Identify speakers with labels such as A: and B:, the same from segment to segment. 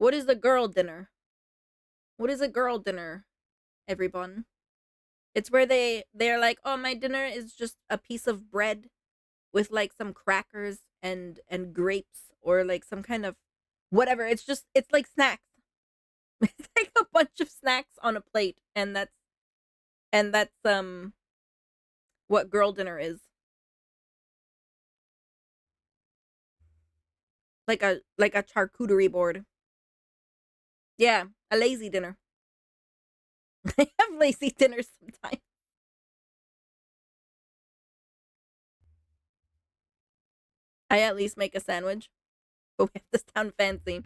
A: What is the girl dinner? What is a girl dinner, everyone? It's where they're like, oh, my dinner is just a piece of bread with like some crackers and grapes or like some kind of whatever. It's like snacks. It's like a bunch of snacks on a plate, and that's what girl dinner is. Like a charcuterie board. Yeah, a lazy dinner. I have lazy dinners sometimes. I at least make a sandwich, but we have to sound fancy.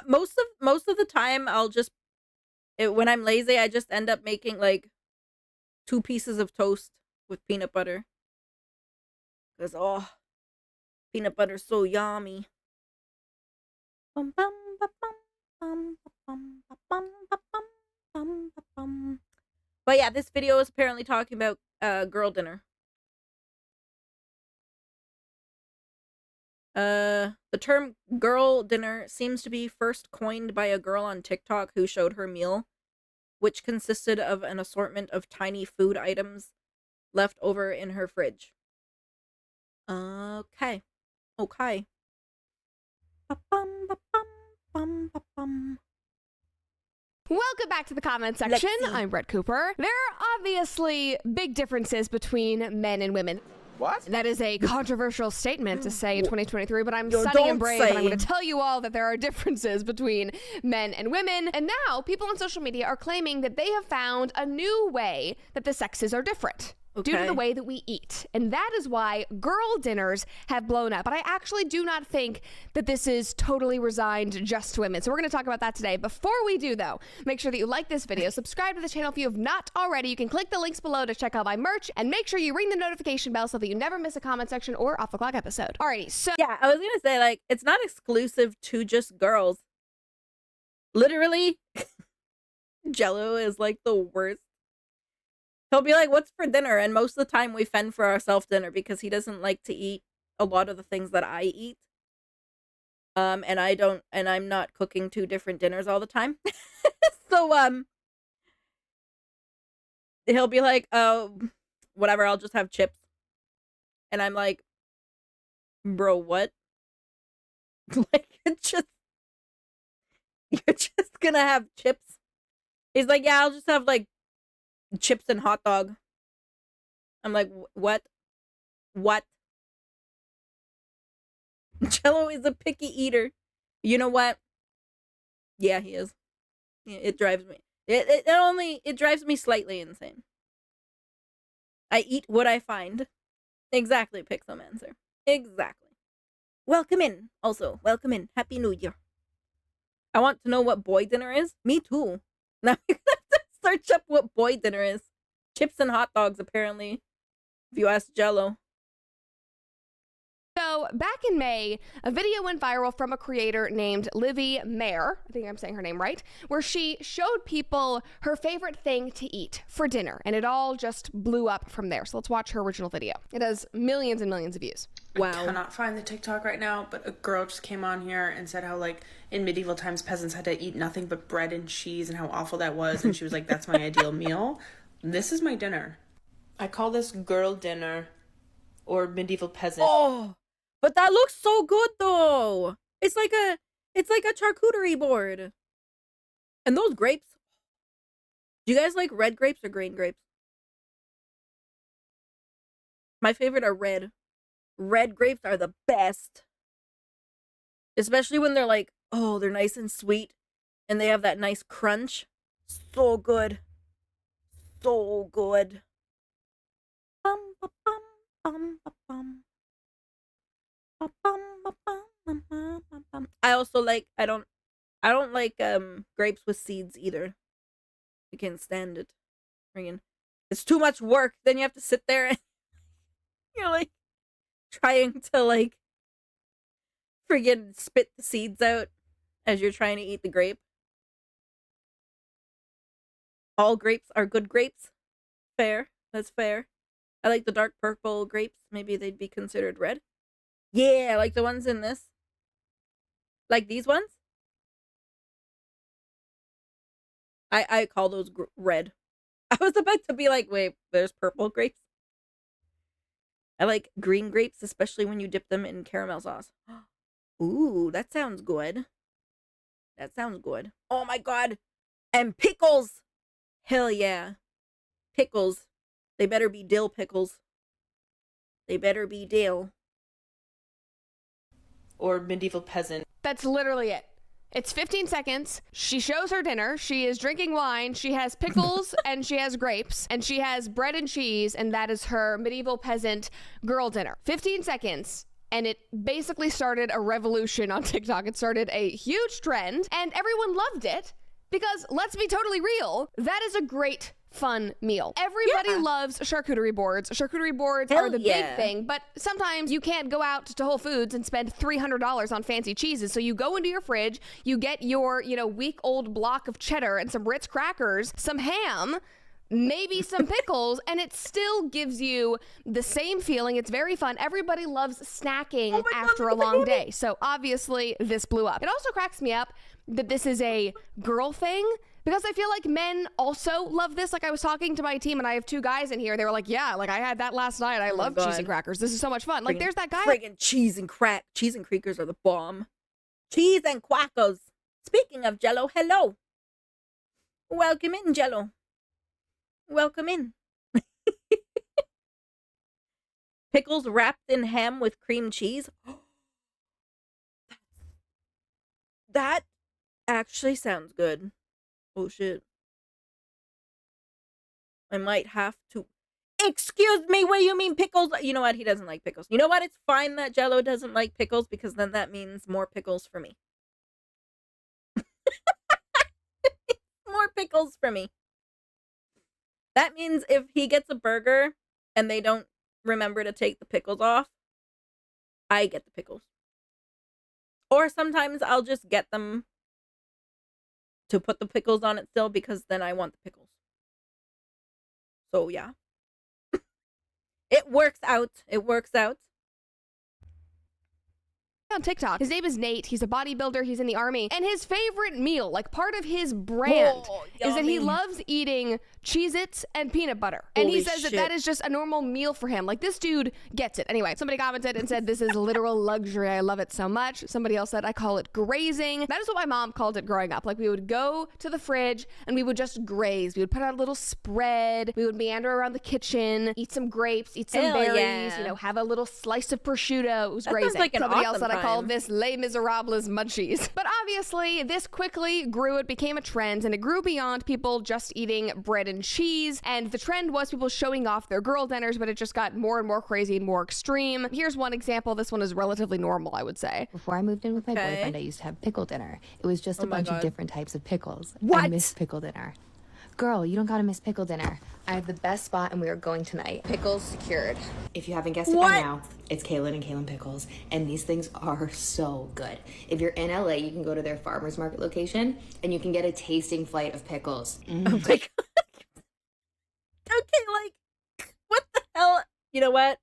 A: Most of the time, when I'm lazy, I just end up making like 2 pieces of toast with peanut butter. Cause peanut butter's so yummy. Bum, bum, ba, bum, bum, ba, bum, ba, bum, ba, bum, bum, ba, bum. But yeah, this video is apparently talking about girl dinner. The term girl dinner seems to be first coined by a girl on TikTok who showed her meal, which consisted of an assortment of tiny food items left over in her fridge. Okay. Okay. Ba-bum, ba-bum, bum, ba-bum.
B: Welcome back to the comment section. I'm Brett Cooper. There are obviously big differences between men and women.
C: What?
B: That is a controversial statement to say in 2023, but I'm sunny and brave, and I'm going to tell you all that there are differences between men and women. And now people on social media are claiming that they have found a new way that the sexes are different. Due to the way that we eat. And that is why girl dinners have blown up. But I actually do not think that this is totally resigned just to women. So we're going to talk about that today. Before we do, though, make sure that you like this video, subscribe to the channel if you have not already. You can click the links below to check out my merch, and make sure you ring the notification bell so that you never miss a comment section or off the clock episode. Alrighty, so
A: yeah, I was going to say, like, it's not exclusive to just girls. Literally, Jello is like the worst. He'll be like, what's for dinner? And most of the time we fend for ourselves dinner because he doesn't like to eat a lot of the things that I eat. And I'm not cooking 2 different dinners all the time. So, he'll be like, oh, whatever, I'll just have chips. And I'm like, bro, what? Like, you're just gonna have chips? He's like, yeah, I'll just have like chips and hot dog. I'm like, what? Jello is a picky eater. You know what? Yeah, he is. Yeah, it drives me. It drives me slightly insane. I eat what I find. Exactly, Pixelmancer. Exactly. Welcome in. Also, welcome in. Happy New Year. I want to know what boy dinner is. Me too. Now you have to search up what boy dinner is. Chips and hot dogs, apparently. If you ask Jello.
B: So, back in May, a video went viral from a creator named Livy Mayer, I think I'm saying her name right, where she showed people her favorite thing to eat for dinner, and it all just blew up from there. So let's watch her original video. It has millions and millions of views.
A: Wow.
D: I cannot find the TikTok right now, but a girl just came on here and said how, like, in medieval times, peasants had to eat nothing but bread and cheese and how awful that was, and she was like, that's my ideal meal. This is my dinner. I call this girl dinner or medieval peasant.
A: Oh! But that looks so good though. It's like a charcuterie board. And those grapes. Do you guys like red grapes or green grapes? My favorite are red. Red grapes are the best. Especially when they're like, oh, they're nice and sweet and they have that nice crunch. So good. So good. Bum, ba, bum, bum, ba, bum. I also like I don't like grapes with seeds either. I can't stand it. It's too much work. Then you have to sit there and you're like trying to like friggin' spit the seeds out as you're trying to eat the grape. All grapes are good grapes. Fair. That's fair. I like the dark purple grapes. Maybe they'd be considered red. Yeah, like the ones in this. Like these ones? I call those red. I was about to be like, wait, there's purple grapes? I like green grapes, especially when you dip them in caramel sauce. Ooh, that sounds good. That sounds good. Oh my god. And pickles! Hell yeah. Pickles. They better be dill pickles. They better be dill.
D: Or medieval peasant.
B: That's literally it. It's 15 seconds. She shows her dinner. She is drinking wine. She has pickles and she has grapes and she has bread and cheese, and that is her medieval peasant girl dinner. 15 seconds. And it basically started a revolution on TikTok. It started a huge trend and everyone loved it because, let's be totally real, that is a great fun meal. Everybody loves charcuterie boards. Charcuterie boards are the big thing, but sometimes you can't go out to Whole Foods and spend $300 on fancy cheeses. So you go into your fridge, you get your, week-old block of cheddar and some Ritz crackers, some ham, maybe some pickles, and it still gives you the same feeling. It's very fun. Everybody loves snacking after a long day. So obviously this blew up. It also cracks me up that this is a girl thing, because I feel like men also love this. Like, I was talking to my team and I have 2 guys in here. They were like, yeah, like I had that last night. I love cheese and crackers. This is so much fun. Like, there's that guy.
A: Friggin' cheese and crackers are the bomb. Cheese and quackers. Speaking of Jello, hello. Welcome in, Jello. Welcome in. Pickles wrapped in ham with cream cheese. That actually sounds good. Oh shit. I might have to. Excuse me, what do you mean pickles? You know what? He doesn't like pickles. You know what? It's fine that Jello doesn't like pickles, because then that means more pickles for me. More pickles for me. That means if he gets a burger and they don't remember to take the pickles off, I get the pickles. Or sometimes I'll just get them to put the pickles on it still, because then I want the pickles. So yeah. It works out. It works out.
B: On TikTok. His name is Nate. He's a bodybuilder. He's in the army. And his favorite meal, like part of his brand, is that he loves eating Cheez-Its and peanut butter. And he says that that is just a normal meal for him. Like, this dude gets it. Anyway, somebody commented and said, this is literal luxury. I love it so much. Somebody else said, I call it grazing. That is what my mom called it growing up. Like, we would go to the fridge and we would just graze. We would put out a little spread. We would meander around the kitchen, eat some grapes, eat some berries, have a little slice of prosciutto. It was grazing.
A: Sounds like an
B: Somebody
A: awesome
B: else said,
A: time.
B: I call this Les Miserables munchies. But obviously, this quickly grew. It became a trend, and it grew beyond people just eating bread and cheese. And the trend was people showing off their girl dinners, but it just got more and more crazy and more extreme. Here's one example. This one is relatively normal, I would say.
C: Before I moved in with my boyfriend, I used to have pickle dinner. It was just a bunch of different types of pickles.
A: What?
C: I miss pickle dinner. Girl, you don't gotta miss pickle dinner. I have the best spot and we are going tonight. Pickles secured. If you haven't guessed it by now, it's Kaylin and Kaylin Pickles. And these things are so good. If you're in LA, you can go to their farmer's market location and you can get a tasting flight of pickles.
A: Oh my god. Okay, like, what the hell? You know what?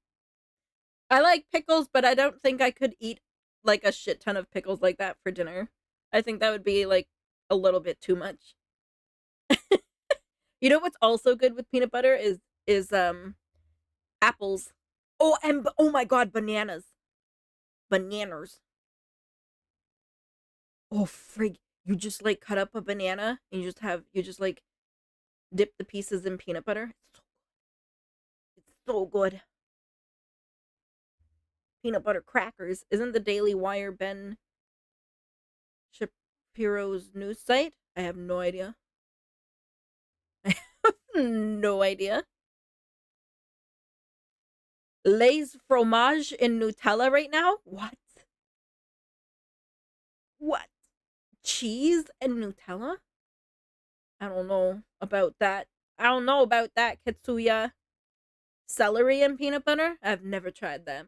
A: I like pickles, but I don't think I could eat like a shit ton of pickles like that for dinner. I think that would be like a little bit too much. You know what's also good with peanut butter is apples. Oh, and oh my god, bananas. Bananas. Oh frig. You just like cut up a banana and you just like dip the pieces in peanut butter. It's so good. Peanut butter crackers. Isn't the Daily Wire Ben Shapiro's news site? I have no idea. No idea. Lay's fromage in Nutella right now? What? What? Cheese and Nutella? I don't know about that. I don't know about that, Katsuya. Celery and peanut butter? I've never tried that.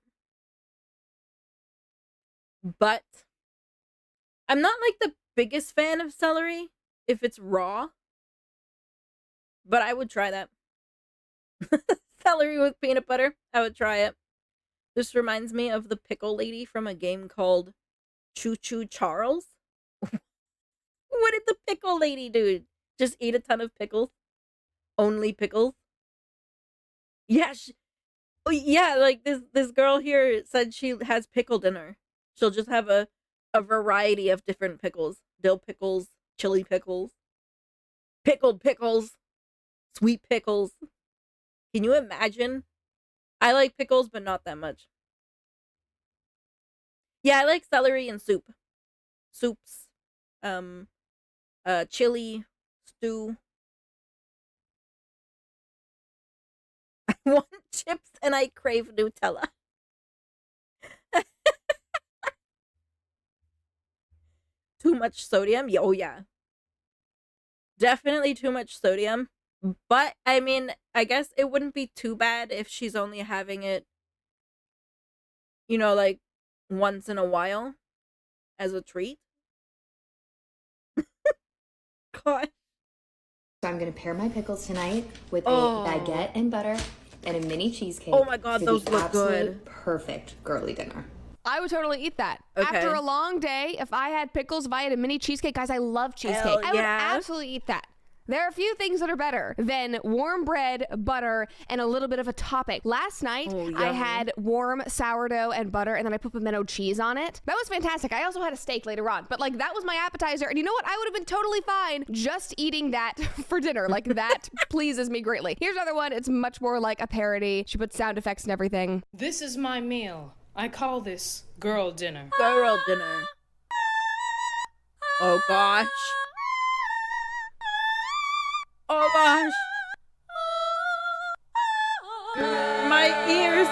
A: But I'm not like the biggest fan of celery if it's raw. But I would try that. Celery with peanut butter. I would try it. This reminds me of the pickle lady from a game called Choo Choo Charles? What did the pickle lady do? Just eat a ton of pickles? Only pickles? Yeah, yeah, like this girl here said she has pickle dinner. She'll just have a variety of different pickles. Dill pickles, chili pickles, pickled pickles, sweet pickles. Can you imagine? I like pickles, but not that much. Yeah, I like celery and soup. Soups. Chili, stew. I want chips and I crave Nutella. Too much sodium? Oh, yeah. Definitely too much sodium. But, I mean, I guess it wouldn't be too bad if she's only having it, you know, like, once in a while as a treat. God.
C: So I'm gonna pair my pickles tonight with a baguette and butter and a mini cheesecake.
A: Oh my God,
C: for
A: those
C: the
A: look
C: absolute
A: good.
C: Perfect girly dinner.
B: I would totally eat that.
A: Okay.
B: After a long day, if I had pickles, if I had a mini cheesecake, guys, I love cheesecake.
A: Hell
B: I would
A: yeah.
B: absolutely eat that. There are a few things that are better than warm bread, butter, and a little bit of a topping. Last night, I had warm sourdough and butter, and then I put pimento cheese on it. That was fantastic. I also had a steak later on, but like that was my appetizer. And you know what? I would have been totally fine just eating that for dinner. Like that pleases me greatly. Here's another one. It's much more like a parody. She puts sound effects and everything.
E: This is my meal. I call this girl dinner.
A: Girl dinner. Oh gosh. Oh gosh. My ears.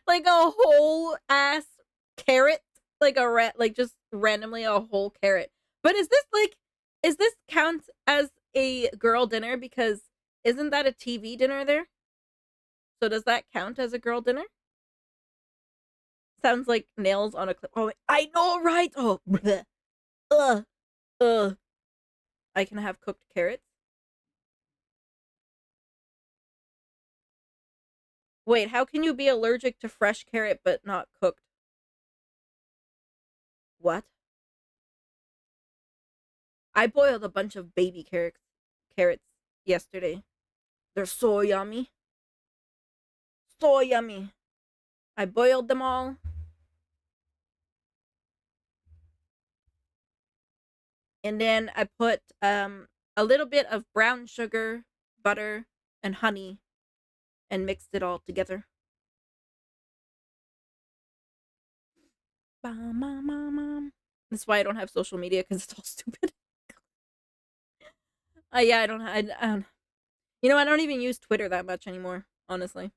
A: Like a whole ass carrot, like just randomly a whole carrot. But is this count as a girl dinner? Because isn't that a TV dinner there? So does that count as a girl dinner? Sounds like nails on a clip. Oh, I know, right? Oh, bleh. I can have cooked carrots. Wait, how can you be allergic to fresh carrot but not cooked? What? I boiled a bunch of baby carrots yesterday. They're so yummy. So yummy. I boiled them all. And then I put a little bit of brown sugar, butter, and honey and mixed it all together. That's why I don't have social media, because it's all stupid. Yeah, I don't. You know, I don't even use Twitter that much anymore, honestly.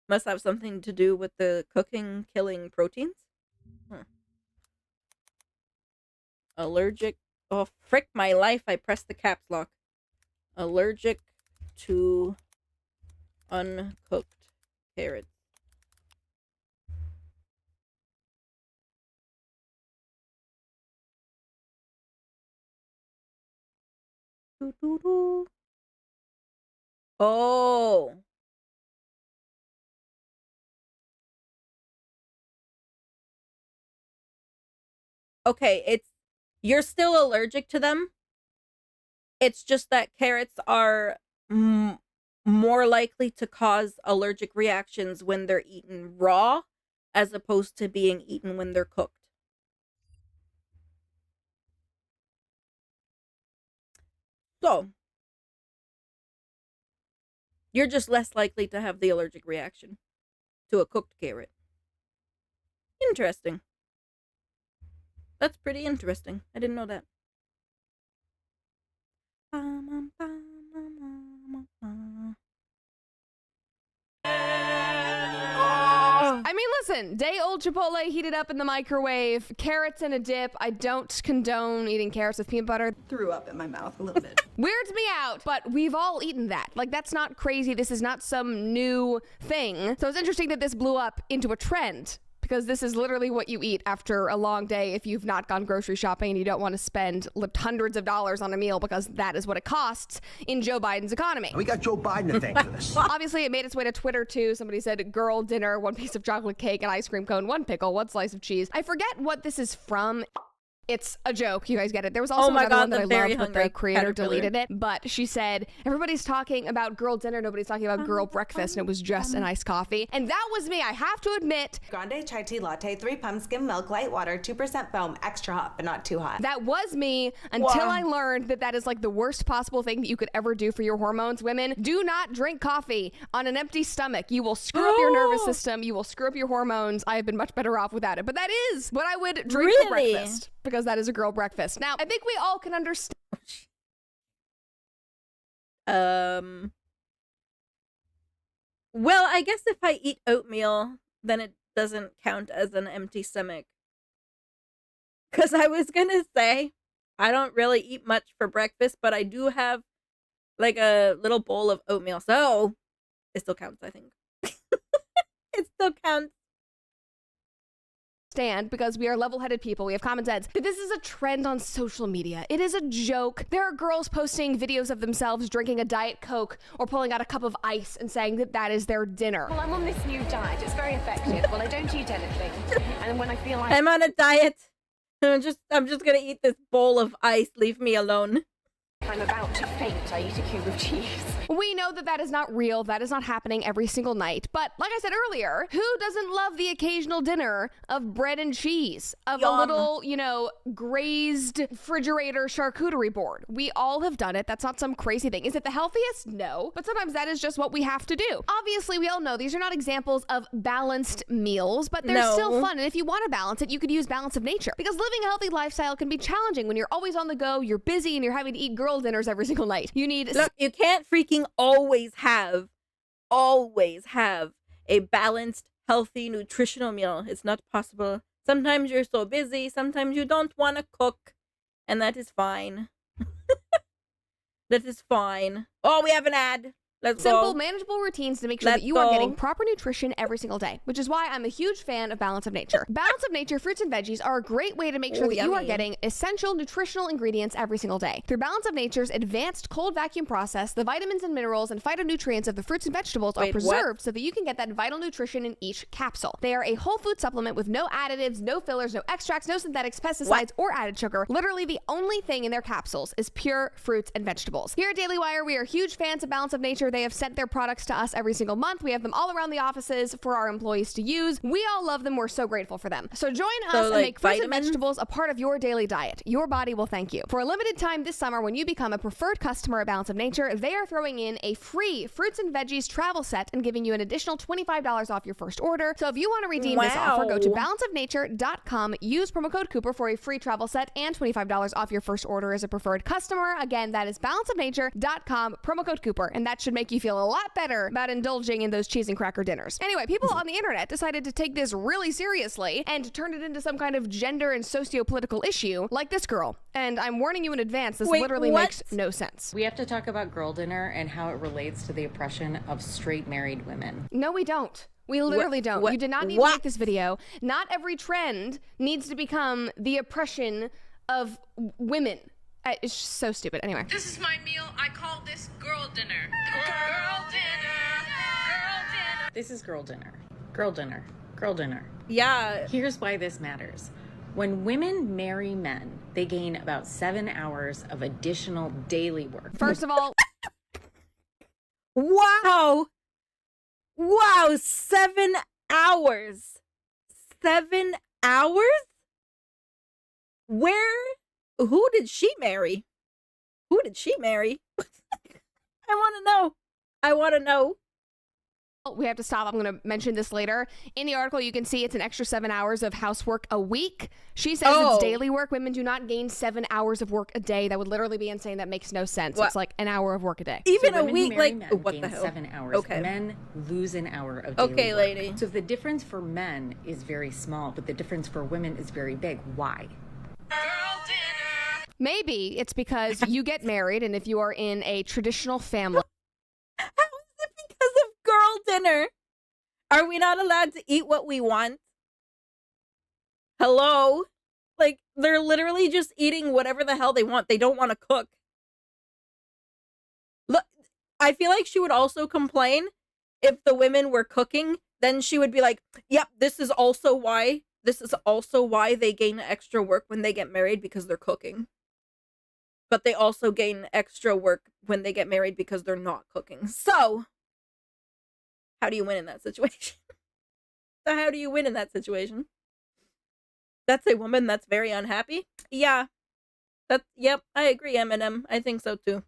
A: Must have something to do with the cooking killing proteins. Allergic. Oh, frick my life. I pressed the caps lock. Allergic to uncooked carrots. Oh. Okay, you're still allergic to them. It's just that carrots are more likely to cause allergic reactions when they're eaten raw as opposed to being eaten when they're cooked. So, you're just less likely to have the allergic reaction to a cooked carrot. Interesting. That's pretty interesting. I didn't know that.
B: I mean, listen, day-old Chipotle heated up in the microwave, carrots in a dip. I don't condone eating carrots with peanut butter.
F: Threw up in my mouth a little bit.
B: Weirds me out, but we've all eaten that. Like, that's not crazy. This is not some new thing. So it's interesting that this blew up into a trend. because this is literally what you eat after a long day if you've not gone grocery shopping and you don't want to spend hundreds of dollars on a meal, because that is what it costs in Joe Biden's economy.
G: We got Joe Biden to thank for this.
B: Obviously, it made its way to Twitter too. Somebody said, girl dinner, 1 piece of chocolate cake, an ice cream cone, 1 pickle, 1 slice of cheese. I forget what this is from. It's a joke. You guys get it. There was also another one that I loved, but the creator deleted it. But she said, everybody's talking about girl dinner. Nobody's talking about girl breakfast. And it was just an iced coffee. And that was me. I have to admit.
H: Grande chai tea latte, 3 pump skim milk, light water, 2% foam, extra hot, but not too hot.
B: That was me until I learned that that is like the worst possible thing that you could ever do for your hormones. Women, do not drink coffee on an empty stomach. You will screw up your nervous system. You will screw up your hormones. I have been much better off without it. But that is what I would drink for breakfast. Because that is a girl breakfast. Now, I think we all can understand.
A: Well, I guess if I eat oatmeal, then it doesn't count as an empty stomach. Because I was gonna say, I don't really eat much for breakfast, but I do have like a little bowl of oatmeal. So, it still counts, I think. It still counts.
B: Because we are level-headed people, we have common sense, that this is a trend on social media. It is a joke. There are girls posting videos of themselves drinking a Diet Coke or pulling out a cup of ice and saying that that is their dinner.
I: Well, I'm on this new diet. It's very effective. Well, I don't eat anything. And when I feel like
A: I'm on a diet, I'm just gonna eat this bowl of ice. Leave me alone.
I: I'm about to faint, I eat a cube of cheese.
B: We know that that is not real. That is not happening every single night. But like I said earlier, who doesn't love the occasional dinner of bread and cheese, of a little, grazed refrigerator charcuterie board? We all have done it. That's not some crazy thing. Is it the healthiest? No. But sometimes that is just what we have to do. Obviously, we all know these are not examples of balanced meals, but they're still fun. And if you want to balance it, you could use balance of nature. Because living a healthy lifestyle can be challenging when you're always on the go, you're busy, and you're having to eat girl dinners every single night. You need...
A: Look, you can't freaking always have a balanced, healthy, nutritional meal. It's not possible. Sometimes you're so busy, sometimes you don't want to cook, and that is fine. That is fine. Oh, we have an ad. Let's
B: Simple,
A: go.
B: manageable routines to make sure that you are getting proper nutrition every single day, which is why I'm a huge fan of Balance of Nature. Balance of Nature fruits and veggies are a great way to make sure that you are getting essential nutritional ingredients every single day. Through Balance of Nature's advanced cold vacuum process, the vitamins and minerals and phytonutrients of the fruits and vegetables are preserved so that you can get that vital nutrition in each capsule. They are a whole food supplement with no additives, no fillers, no extracts, no synthetics, pesticides, or added sugar. Literally the only thing in their capsules is pure fruits and vegetables. Here at Daily Wire, we are huge fans of Balance of Nature. They have sent their products to us every single month. We have them all around the offices for our employees to use. We all love them. We're so grateful for them. So join us and make fruits and vegetables a part of your daily diet. Your body will thank you. For a limited time this summer, when you become a preferred customer at Balance of Nature, they are throwing in a free fruits and veggies travel set and giving you an additional $25 off your first order. So if you want to redeem this offer, go to balanceofnature.com, use promo code Cooper for a free travel set and $25 off your first order as a preferred customer. Again, that is balanceofnature.com, promo code Cooper, and that should make you feel a lot better about indulging in those cheese and cracker dinners. Anyway, people on the internet decided to take this really seriously and turn it into some kind of gender and socio-political issue like this girl. And I'm warning you in advance, this literally makes no sense.
J: We have to talk about girl dinner and how it relates to the oppression of straight married women.
B: No, we don't. We literally don't. You did not need to make this video. Not every trend needs to become the oppression of women. It's so stupid. Anyway.
K: This is my meal. I call this girl dinner. Girl dinner. Girl dinner.
J: This is girl dinner. Girl dinner. Girl dinner.
A: Yeah.
J: Here's why this matters. When women marry men, they gain about 7 hours of additional daily work.
B: First of all...
A: Wow. 7 hours. 7 hours? Who did she marry? Who did she marry? I want to know.
B: We have to stop. I'm going to mention this later. In the article, you can see it's an extra 7 hours of housework a week. She says it's daily work. Women do not gain 7 hours of work a day. That would literally be insane. That makes no sense. It's like an hour of work a day.
A: Even
J: so
A: a week, like,
J: what
A: the
J: gain
A: hell?
J: 7 hours.
A: Okay.
J: Men lose an hour of daily
A: Okay,
J: work.
A: lady.
J: So the difference for men is very small, but the difference for women is very big. Why?
K: Girl dinner.
B: Maybe it's because you get married, and if you are in a traditional family...
A: How is it because of girl dinner? Are we not allowed to eat what we want? Hello? Like, they're literally just eating whatever the hell they want. They don't want to cook. Look, I feel like she would also complain if the women were cooking. Then she would be like, yep, this is also why they gain extra work when they get married, because they're cooking. But they also gain extra work when they get married because they're not cooking. So, how do you win in that situation? That's a woman that's very unhappy? Yeah. Yep, I agree, Eminem. I think so too.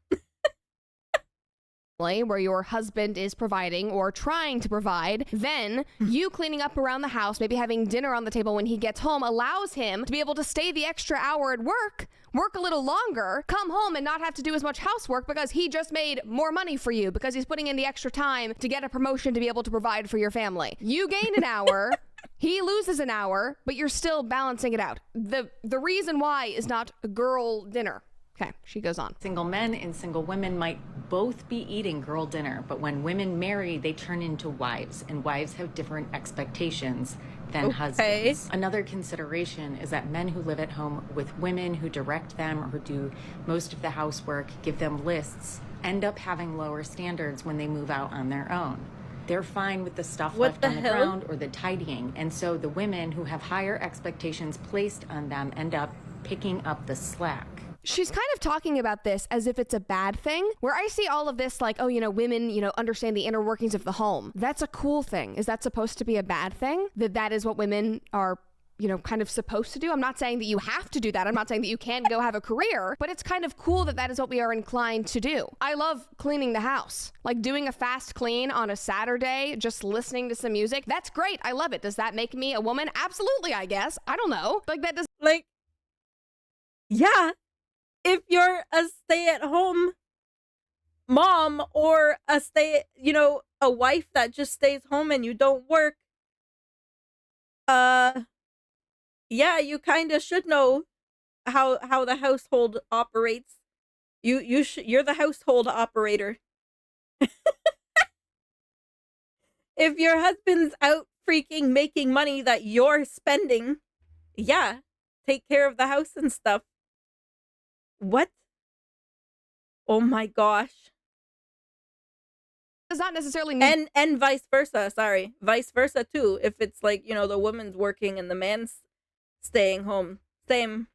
B: Where your husband is providing or trying to provide, then you cleaning up around the house, maybe having dinner on the table when he gets home, allows him to be able to stay the extra hour at work a little longer, come home and not have to do as much housework because he just made more money for you because he's putting in the extra time to get a promotion to be able to provide for your family. You gain an hour, he loses an hour, but you're still balancing it out. The reason why is not a girl dinner. Okay, she goes on.
J: Single men and single women might both be eating girl dinner, but when women marry, they turn into wives, and wives have different expectations than husbands. Another consideration is that men who live at home with women who direct them or who do most of the housework, give them lists, end up having lower standards when they move out on their own. They're fine with the stuff left on the ground or the tidying, and so the women who have higher expectations placed on them end up picking up the slack.
B: She's kind of talking about this as if it's a bad thing, where I see all of this like, oh, women, understand the inner workings of the home. That's a cool thing. Is that supposed to be a bad thing? That is what women are, kind of supposed to do? I'm not saying that you have to do that. I'm not saying that you can't go have a career, but it's kind of cool that is what we are inclined to do. I love cleaning the house. Like doing a fast clean on a Saturday, just listening to some music. That's great. I love it. Does that make me a woman? Absolutely, I guess. I don't know. Like that does...
A: Like, yeah. If you're a stay-at-home mom or a wife that just stays home and you don't work, yeah, you kind of should know how the household operates. You're the household operator. If your husband's out freaking making money that you're spending, yeah, take care of the house and stuff. What? Oh my gosh.
B: Does not necessarily mean...
A: And vice versa, sorry. Vice versa too. If it's like, the woman's working and the man's staying home. Same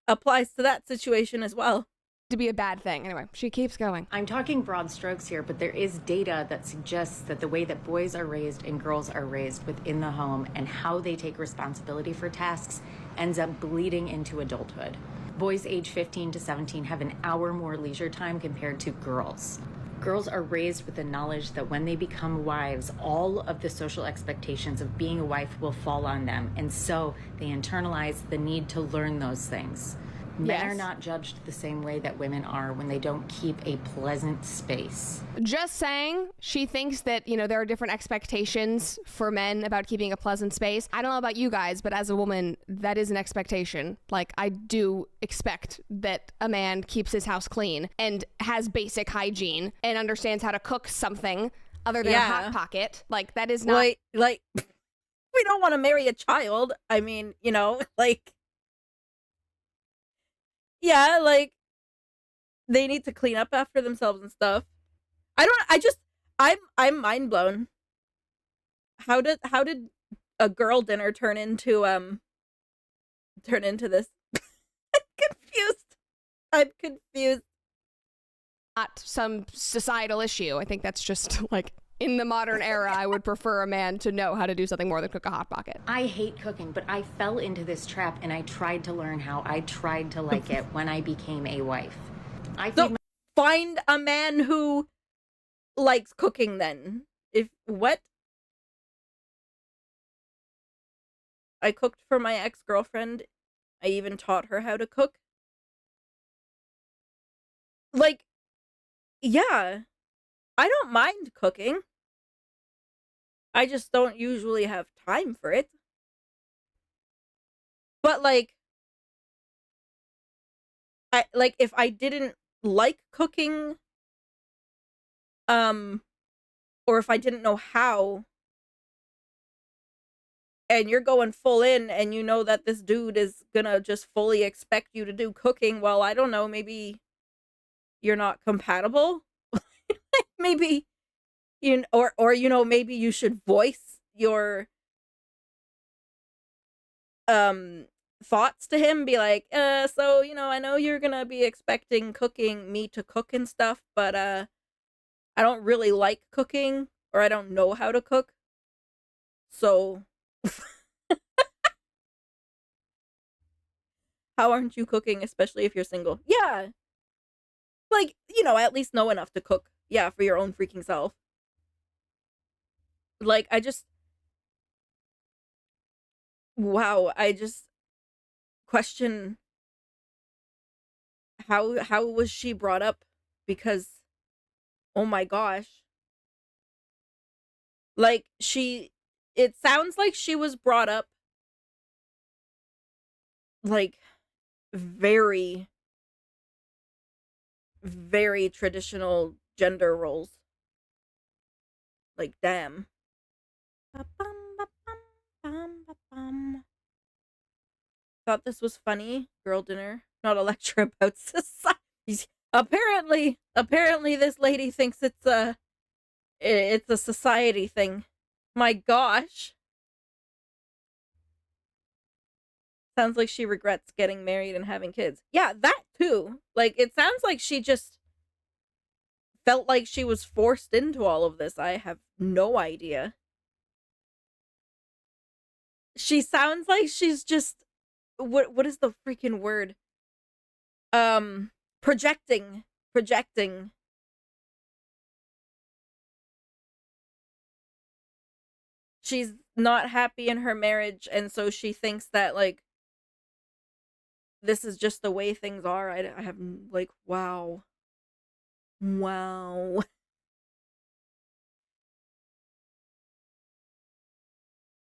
A: applies to that situation as well.
B: To be a bad thing. Anyway, she keeps going.
J: I'm talking broad strokes here, but there is data that suggests that the way that boys are raised and girls are raised within the home and how they take responsibility for tasks ends up bleeding into adulthood. Boys age 15 to 17 have an hour more leisure time compared to girls. Girls are raised with the knowledge that when they become wives, all of the social expectations of being a wife will fall on them, and so they internalize the need to learn those things. Men are not judged the same way that women are when they don't keep a pleasant space.
B: Just saying, she thinks that, there are different expectations for men about keeping a pleasant space. I don't know about you guys, but as a woman, that is an expectation. Like, I do expect that a man keeps his house clean and has basic hygiene and understands how to cook something other than a Hot Pocket. Like, that is not...
A: Like, we don't want to marry a child. I mean, like... Yeah, like, they need to clean up after themselves and stuff. I'm mind blown. How did a girl dinner turn into this? I'm confused.
B: Not some societal issue. I think that's just like... In the modern era, I would prefer a man to know how to do something more than cook a Hot Pocket.
J: I hate cooking, but I fell into this trap and I tried to learn how. I tried to like it when I became a wife.
A: Find a man who likes cooking then. What? I cooked for my ex-girlfriend. I even taught her how to cook. Like, yeah. I don't mind cooking. I just don't usually have time for it. But if I didn't like cooking, or if I didn't know how, and you're going full in, and you know that this dude is gonna just fully expect you to do cooking, well, I don't know, maybe you're not compatible. Maybe maybe you should voice your thoughts to him, be like, so, I know you're gonna be expecting me to cook and stuff, but I don't really like cooking, or I don't know how to cook, so how aren't you cooking, especially if you're single? Yeah, like, at least know enough to cook, yeah, for your own freaking self. Like, I just question how was she brought up, because oh my gosh, like, it sounds like she was brought up like very, very traditional gender roles. Like, damn. Thought this was funny. Girl dinner, not a lecture about society. Apparently this lady thinks it's a society thing. My gosh. Sounds like she regrets getting married and having kids. Yeah, that too. Like, it sounds like she just felt like she was forced into all of this. I have no idea. She sounds like she's just, what is the freaking word? Projecting. She's not happy in her marriage, and so she thinks that, like, this is just the way things are. I have, like, wow.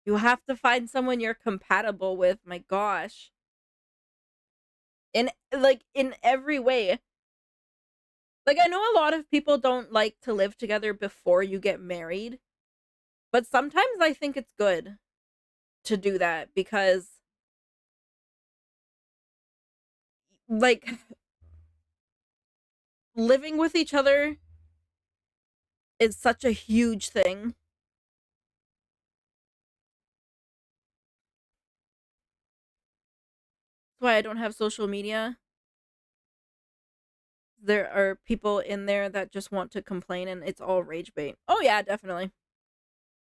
A: You have to find someone you're compatible with, my gosh. In every way. Like, I know a lot of people don't like to live together before you get married, but sometimes I think it's good to do that, because, like, living with each other is such a huge thing. That's why I don't have social media. There are people in there that just want to complain, and it's all rage bait. Oh yeah, definitely.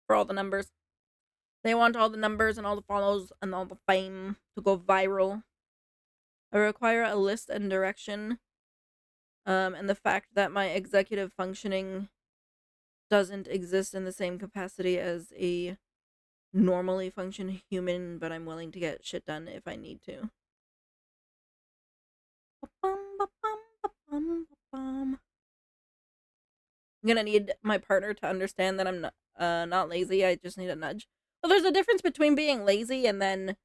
A: For all the numbers. They want all the numbers and all the follows and all the fame to go viral. I require a list and direction. And the fact that my executive functioning doesn't exist in the same capacity as a normally functioning human, but I'm willing to get shit done if I need to. I'm gonna need my partner to understand that I'm not lazy. I just need a nudge. Well, there's a difference between being lazy and then,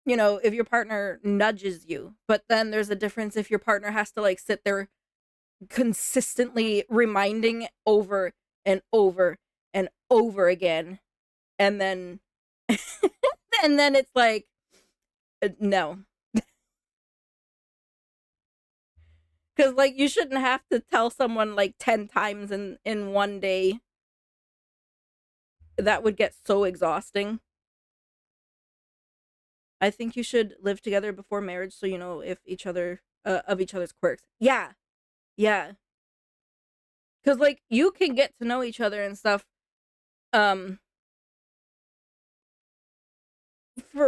A: if your partner nudges you. But then there's a difference if your partner has to, like, sit there consistently reminding over and over and over again. And then, and then it's like, no. Because, like, you shouldn't have to tell someone, like, 10 times in one day. That would get so exhausting. I think you should live together before marriage, so you know if each other of each other's quirks. Yeah. Because, like, you can get to know each other and stuff for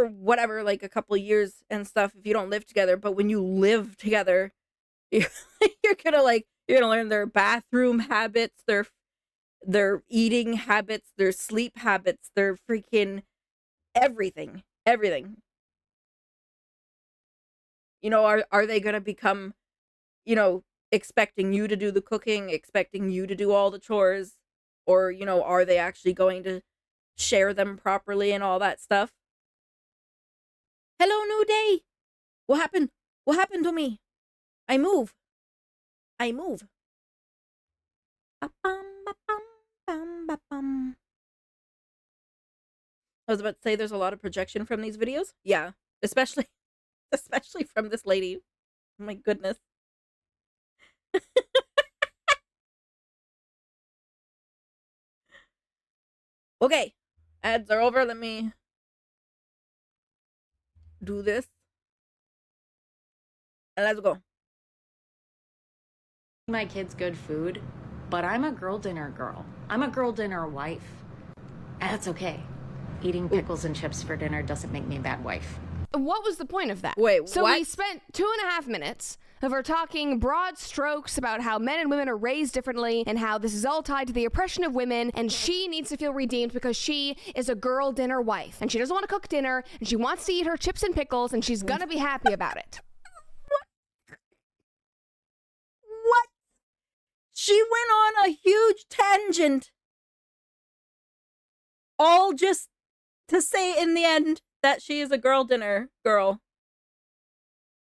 A: whatever, like, a couple years and stuff if you don't live together. But when you live together, you're gonna learn their bathroom habits, their eating habits, their sleep habits, their freaking everything. Are they gonna become, expecting you to do the cooking, expecting you to do all the chores, or, are they actually going to share them properly and all that stuff? Hello, new day. What happened? What happened to me? I move. I was about to say there's a lot of projection from these videos. Yeah, especially from this lady. Oh my goodness. Okay, ads are over. Let me do this. And let's go.
J: My kids good food, but I'm a girl dinner girl. I'm a girl dinner wife. And that's okay. Eating pickles and chips for dinner doesn't make me a bad wife.
B: What was the point of that?
A: Wait,
B: so
A: what?
B: we spent 2.5 minutes of her talking broad strokes about how men and women are raised differently and how this is all tied to the oppression of women, and she needs to feel redeemed because she is a girl dinner wife and she doesn't want to cook dinner and she wants to eat her chips and pickles and she's gonna be happy about it.
A: What? She went on a huge tangent. All just to say in the end that she is a girl dinner girl.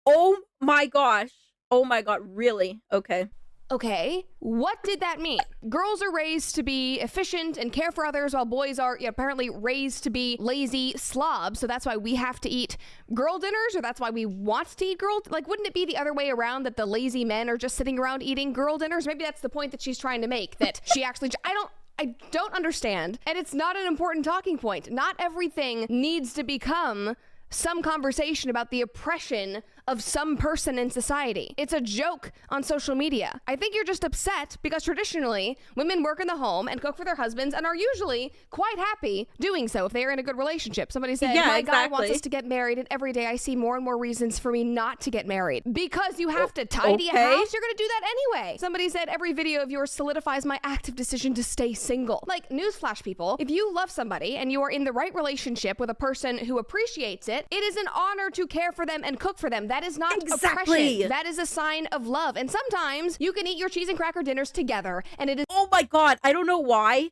A: Oh my gosh. Oh my god, really? Okay.
B: Okay, what did that mean? Girls are raised to be efficient and care for others while boys are apparently raised to be lazy slobs, so that's why we have to eat girl dinners, or that's why we want to eat like, wouldn't it be the other way around, that the lazy men are just sitting around eating girl dinners? Maybe that's the point that she's trying to make, that she actually, I don't understand, and it's not an important talking point. Not everything needs to become some conversation about the oppression of some person in society. It's a joke on social media. I think you're just upset because traditionally women work in the home and cook for their husbands and are usually quite happy doing so if they are in a good relationship. Somebody said, my guy wants us to get married, and every day I see more and more reasons for me not to get married. Because you have to tidy a house, you're gonna do that anyway. Somebody said, every video of yours solidifies my active decision to stay single. Like, newsflash people, if you love somebody and you are in the right relationship with a person who appreciates it, it is an honor to care for them and cook for them. That is not oppression. That is a sign of love. And sometimes you can eat your cheese and cracker dinners together, and it is—
A: Oh my god, I don't know why,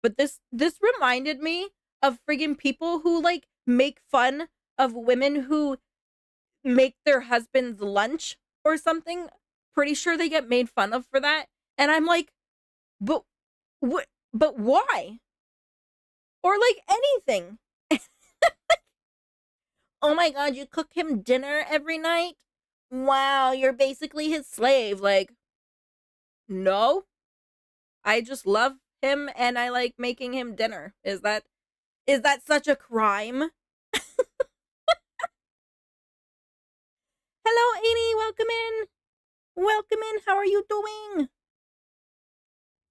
A: but this reminded me of friggin' people who, like, make fun of women who make their husbands lunch or something. Pretty sure they get made fun of for that. And I'm like, but why? Or, like, anything. Oh my god, you cook him dinner every night? Wow, you're basically his slave. Like, no. I just love him and I like making him dinner. Is that such a crime? Hello, Amy, welcome in. Welcome in, how are you doing?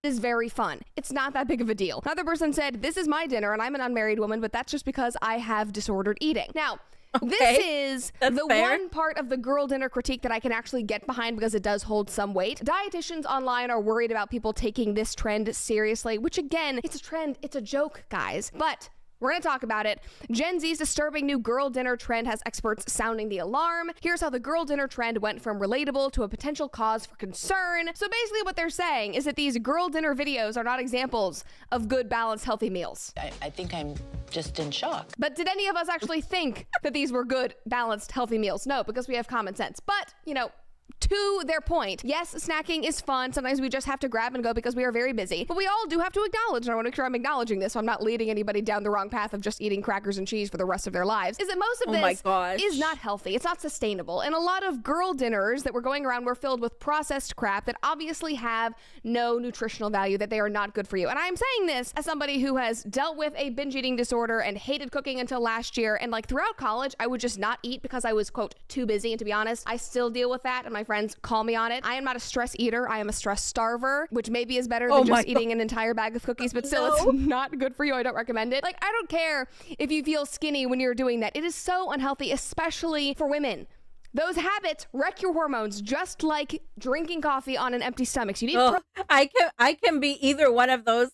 B: is very fun. It's not that big of a deal. Another person said, this is my dinner and I'm an unmarried woman, but that's just because I have disordered eating. Now, this is the one part of the girl dinner critique that I can actually get behind because it does hold some weight. Dietitians online are worried about people taking this trend seriously, which again, it's a trend, it's a joke, guys. But we're going to talk about it. Gen Z's disturbing new girl dinner trend has experts sounding the alarm. Here's how the girl dinner trend went from relatable to a potential cause for concern. So basically what they're saying is that these girl dinner videos are not examples of good, balanced, healthy meals.
G: I think I'm just in shock.
B: But did any of us actually think that these were good, balanced, healthy meals? No, because we have common sense. But, you know, to their point, yes, snacking is fun. Sometimes we just have to grab and go because we are very busy. But we all do have to acknowledge, and I want to make sure I'm acknowledging this so I'm not leading anybody down the wrong path of just eating crackers and cheese for the rest of their lives, is that most of this is not healthy. It's not sustainable. And a lot of girl dinners that were going around were filled with processed crap that obviously have no nutritional value, that they are not good for you. And I'm saying this as somebody who has dealt with a binge eating disorder and hated cooking until last year. And like throughout college, I would just not eat because I was, quote, too busy. And to be honest, I still deal with that. And my friends call me on it. I am not a stress eater. I am a stress starver, which maybe is better than just eating an entire bag of cookies, but still it's not good for you. I don't recommend it. Like, I don't care if you feel skinny when you're doing that. It is so unhealthy, especially for women. Those habits wreck your hormones, just like drinking coffee on an empty stomach. You need
A: I can be either one of those.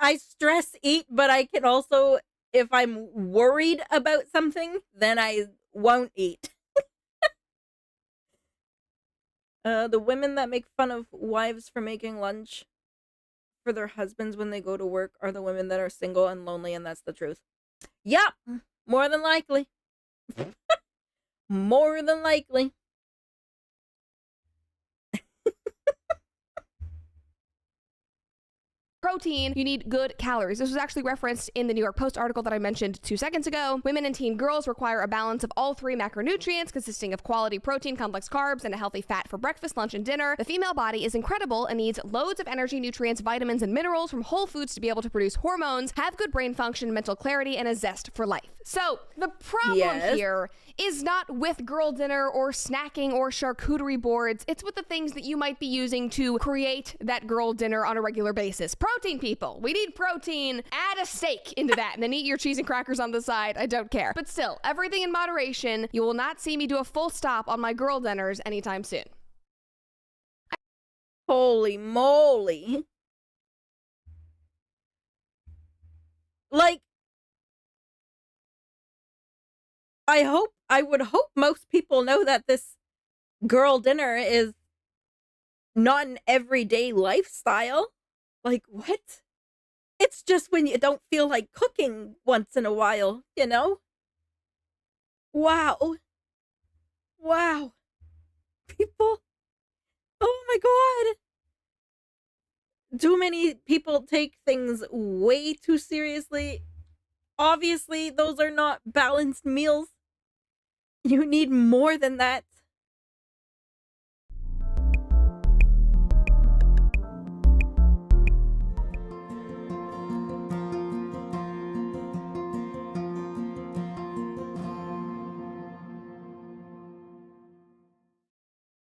A: I stress eat, but I can also, if I'm worried about something, then I won't eat. The women that make fun of wives for making lunch for their husbands when they go to work are the women that are single and lonely, and that's the truth. Yep, more than likely. More than likely.
B: protein, you need good calories. This was actually referenced in the New York Post article that I mentioned 2 seconds ago. Women and teen girls require a balance of all 3 macronutrients consisting of quality protein, complex carbs, and a healthy fat for breakfast, lunch, and dinner. The female body is incredible and needs loads of energy, nutrients, vitamins, and minerals from whole foods to be able to produce hormones, have good brain function, mental clarity, and a zest for life. So the problem here is not with girl dinner or snacking or charcuterie boards. It's with the things that you might be using to create that girl dinner on a regular basis. Protein, people. We need protein. Add a steak into that and then eat your cheese and crackers on the side. I don't care. But still, everything in moderation. You will not see me do a full stop on my girl dinners anytime soon.
A: Holy moly. Like, I would hope most people know that this girl dinner is not an everyday lifestyle. Like, what? It's just when you don't feel like cooking once in a while, you know? Wow. Wow. People. Oh my god. Too many people take things way too seriously. Obviously, those are not balanced meals. You need more than that.